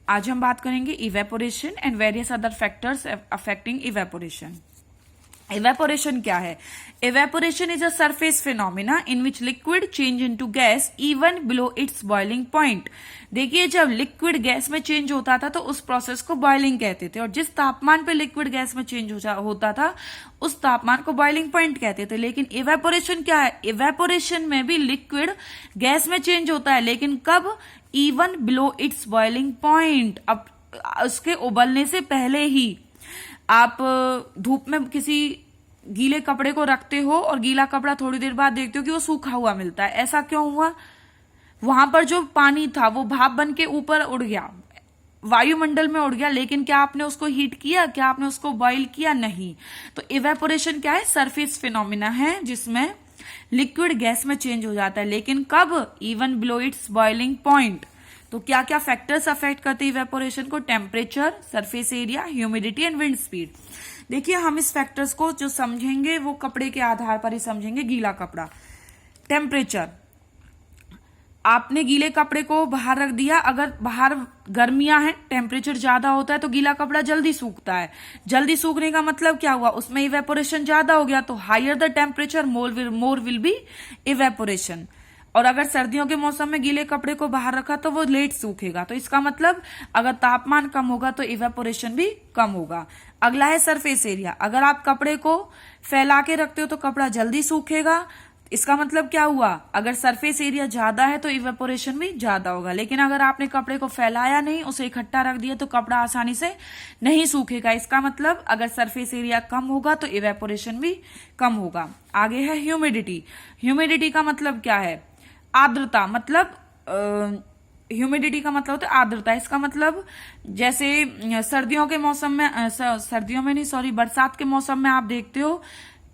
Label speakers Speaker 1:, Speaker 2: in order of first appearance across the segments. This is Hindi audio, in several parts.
Speaker 1: आज हम बात करेंगे evaporation and various other factors affecting evaporation. Evaporation क्या है? Evaporation is a surface phenomena in which liquid change into gas even below it's boiling point. देखिए, जब लिक्विड गैस में चेंज होता था तो उस प्रोसेस को बॉइलिंग कहते थे, और जिस तापमान पे लिक्विड गैस में चेंज होता था उस तापमान को बॉइलिंग पॉइंट कहते थे। लेकिन इवेपोरेशन क्या है? इवेपोरेशन में भी लिक्विड गैस में चेंज होता है, लेकिन कब? Even below it's boiling point. अब उसके उबलने से पहले ही। आप धूप में किसी गीले कपड़े को रखते हो और गीला कपड़ा थोड़ी देर बाद देखते हो कि वो सूखा हुआ मिलता है। ऐसा क्यों हुआ? वहां पर जो पानी था वो भाप बन के ऊपर उड़ गया, वायुमंडल में उड़ गया, लेकिन क्या आपने उसको हीट किया? क्या आपने उसको बॉईल किया? नहीं। तो इवेपोरेशन क्या है? सरफेस फिनोमिना है जिसमें लिक्विड गैस में चेंज हो जाता है, लेकिन कब? Even below it's boiling point. तो क्या क्या फैक्टर्स अफेक्ट करते हैं इवेपोरेशन को? Temperature, surface area, humidity and wind speed. देखिए, हम इस फैक्टर्स को जो समझेंगे वो कपड़े के आधार पर ही समझेंगे। गीला कपड़ा, टेम्परेचर। आपने गीले कपड़े को बाहर रख दिया, अगर बाहर गर्मियां हैं, टेम्परेचर ज्यादा होता है तो गीला कपड़ा जल्दी सूखता है। जल्दी सूखने का मतलब क्या हुआ? उसमें इवेपोरेशन ज्यादा हो गया, तो higher the temperature more will be evaporation. और अगर सर्दियों के मौसम में गीले कपड़े को बाहर रखा तो वो लेट सूखेगा। तो इसका मतलब अगर तापमान कम होगा तो इवेपोरेशन भी कम होगा। अगला है सरफेस एरिया। अगर आप कपड़े को फैला के रखते हो तो कपड़ा जल्दी सूखेगा। इसका मतलब क्या हुआ? अगर सरफेस एरिया ज्यादा है तो इवेपोरेशन भी ज्यादा होगा। लेकिन अगर आपने कपड़े को फैलाया नहीं, उसे इकट्ठा रख दिया, तो कपड़ा आसानी से नहीं सूखेगा। इसका मतलब अगर सरफेस एरिया कम होगा तो इवेपोरेशन भी कम होगा। आगे है ह्यूमिडिटी। ह्यूमिडिटी का मतलब क्या है? आर्द्रता। मतलब ह्यूमिडिटी का मतलब होता है आर्द्रता। इसका मतलब जैसे सर्दियों के मौसम में, सर्दियों में नहीं सॉरी बरसात के मौसम में आप देखते हो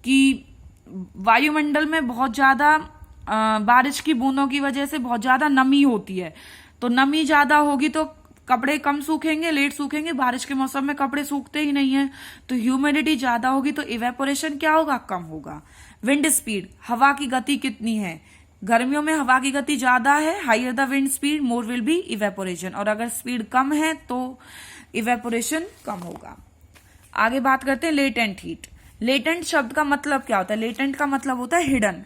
Speaker 1: कि वायुमंडल में बहुत ज्यादा बारिश की बूंदों की वजह से बहुत ज्यादा नमी होती है। तो नमी ज्यादा होगी तो कपड़े कम सूखेंगे, लेट सूखेंगे। बारिश के मौसम में कपड़े सूखते ही नहीं है। तो ह्यूमिडिटी ज्यादा होगी तो इवेपोरेशन क्या होगा? कम होगा। विंड स्पीड, हवा की गति कितनी है? गर्मियों में हवा की गति ज्यादा है, higher the wind speed more will be evaporation. और अगर स्पीड कम है तो इवेपोरेशन कम होगा। आगे बात करते हैं लेटेंट हीट। लेटेंट शब्द का मतलब क्या होता है? लेटेंट का मतलब होता है हिडन।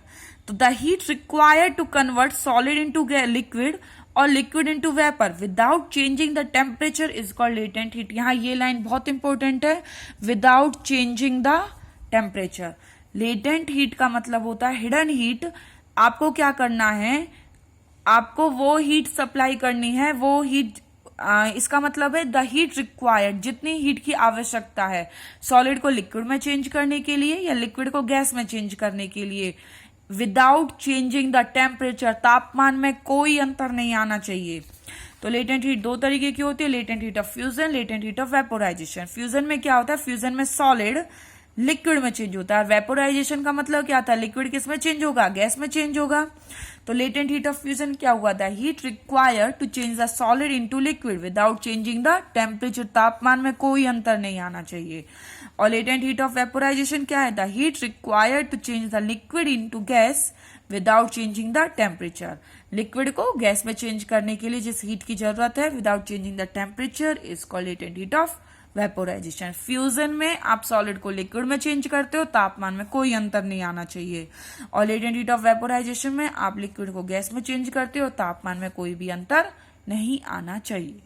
Speaker 1: तो the heat required to convert solid into liquid और liquid into vapour without changing the temperature is called latent heat. यहाँ ये लाइन बहुत इंपॉर्टेंट है, without changing the temperature. Latent heat का मतलब होता है हिडन हीट। आपको क्या करना है? आपको वो हीट सप्लाई करनी है, वो हीट इसका मतलब है द हीट रिक्वायर्ड, जितनी हीट की आवश्यकता है सॉलिड को लिक्विड में चेंज करने के लिए या लिक्विड को गैस में चेंज करने के लिए, विदाउट चेंजिंग द टेम्परेचर। तापमान में कोई अंतर नहीं आना चाहिए। तो लेटेंट हीट दो तरीके की होती है, latent heat of fusion, latent heat of vaporization. Fusion में क्या होता है? फ्यूजन में सॉलिड लिक्विड में चेंज होता है। वेपोराइजेशन का मतलब क्या होता है? लिक्विड किस में चेंज होगा? गैस में चेंज होगा। तो लेटेंट हीट ऑफ फ्यूजन क्या हुआ? The heat required to change the solid into liquid without changing the temperature. तापमान में कोई अंतर नहीं आना चाहिए। और लेटेंट हीट ऑफ वेपोराइजेशन क्या है? The heat required to change the liquid into gas without changing the temperature. Liquid को गैस में चेंज करने के लिए जिस हीट की जरूरत है without changing the temperature is called latent heat of vaporization. Fusion में आप सॉलिड को लिक्विड में चेंज करते हो, तापमान में कोई अंतर नहीं आना चाहिए। और लेटेंट हीट ऑफ वेपोराइजेशन में आप लिक्विड को गैस में चेंज करते हो, तापमान में कोई भी अंतर नहीं आना चाहिए।